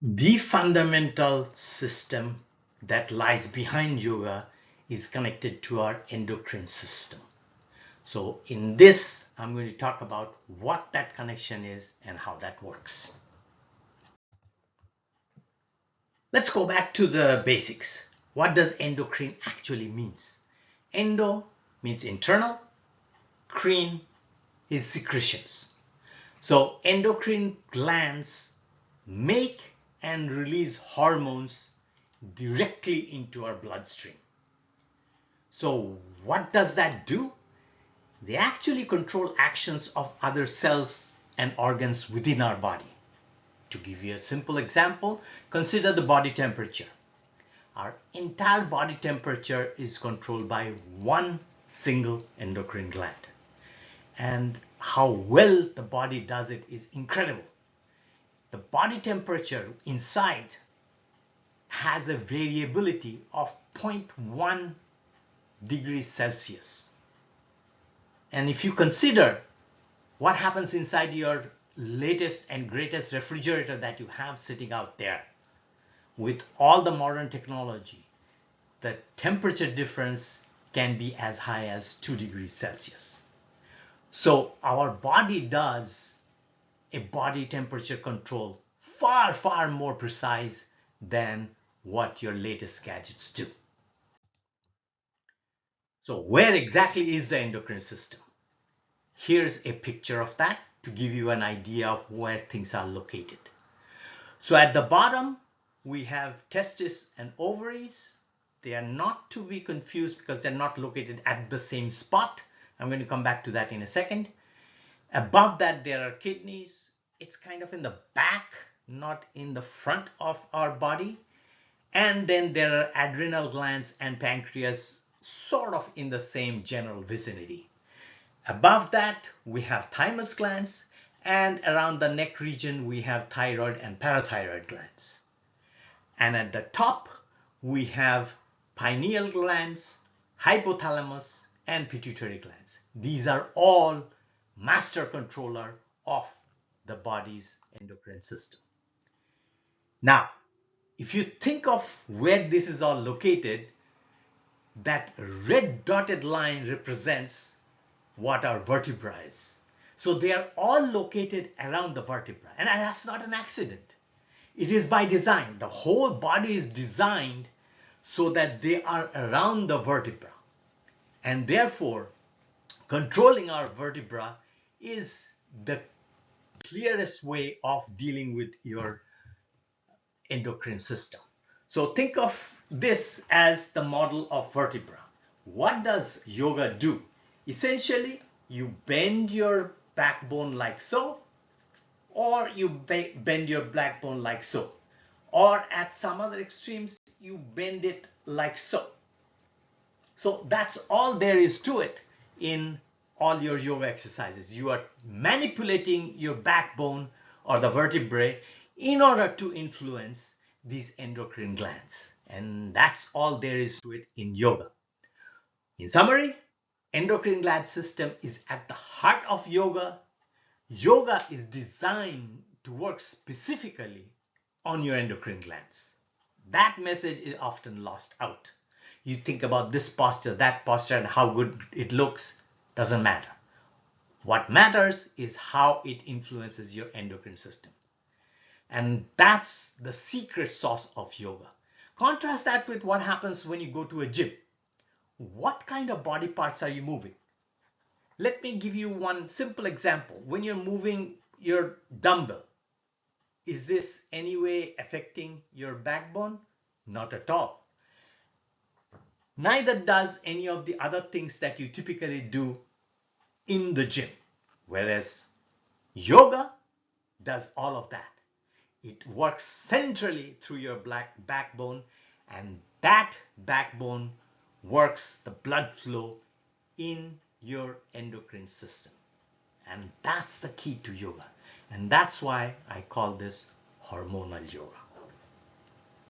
The fundamental system that lies behind yoga is connected to our endocrine system. So in this, I'm going to talk about what that connection is and how that works. Let's go back to the basics. What does endocrine actually means? Endo means internal, crine is secretions. So endocrine glands make and release hormones directly into our bloodstream. So what does that do? They actually control actions of other cells and organs within our body. To give you a simple example, consider the body temperature. Our entire body temperature is controlled by one single endocrine gland. And how well the body does it is incredible. The body temperature inside has a variability of 0.1 degrees Celsius. And if you consider what happens inside your latest and greatest refrigerator that you have sitting out there, with all the modern technology, the temperature difference can be as high as 2 degrees Celsius. So our body does a body temperature control far, far more precise than what your latest gadgets do. So where exactly is the endocrine system? Here's a picture of that to give you an idea of where things are located. So at the bottom, we have testes and ovaries. They are not to be confused because they're not located at the same spot. I'm going to come back to that in a second. Above that, there are kidneys. It's kind of in the back, not in the front of our body. And then there are adrenal glands and pancreas, sort of in the same general vicinity. Above that, we have thymus glands, and around the neck region, we have thyroid and parathyroid glands. And at the top, we have pineal glands, hypothalamus, and pituitary glands. These are all master controller of the body's endocrine system. Now, if you think of where this is all located, that red dotted line represents what our vertebra is. So they are all located around the vertebra. And that's not an accident. It is by design. The whole body is designed so that they are around the vertebra. And therefore, controlling our vertebra is the clearest way of dealing with your endocrine system. So think of this as the model of vertebra. What does yoga do? Essentially, you bend your backbone like so, or you bend your backbone like so, or at some other extremes, you bend it like so. So that's all there is to it in all your yoga exercises. You are manipulating your backbone or the vertebrae in order to influence these endocrine glands. And that's all there is to it in yoga. In summary, endocrine gland system is at the heart of yoga. Yoga is designed to work specifically on your endocrine glands. That message is often lost out. You think about this posture, that posture, and how good it looks, doesn't matter. What matters is how it influences your endocrine system. And that's the secret sauce of yoga. Contrast that with what happens when you go to a gym. What kind of body parts are you moving? Let me give you one simple example. When you're moving your dumbbell, is this any way affecting your backbone? Not at all. Neither does any of the other things that you typically do in the gym. Whereas yoga does all of that. It works centrally through your backbone, and that backbone works the blood flow in your endocrine system. And that's the key to yoga. And that's why I call this hormonal yoga.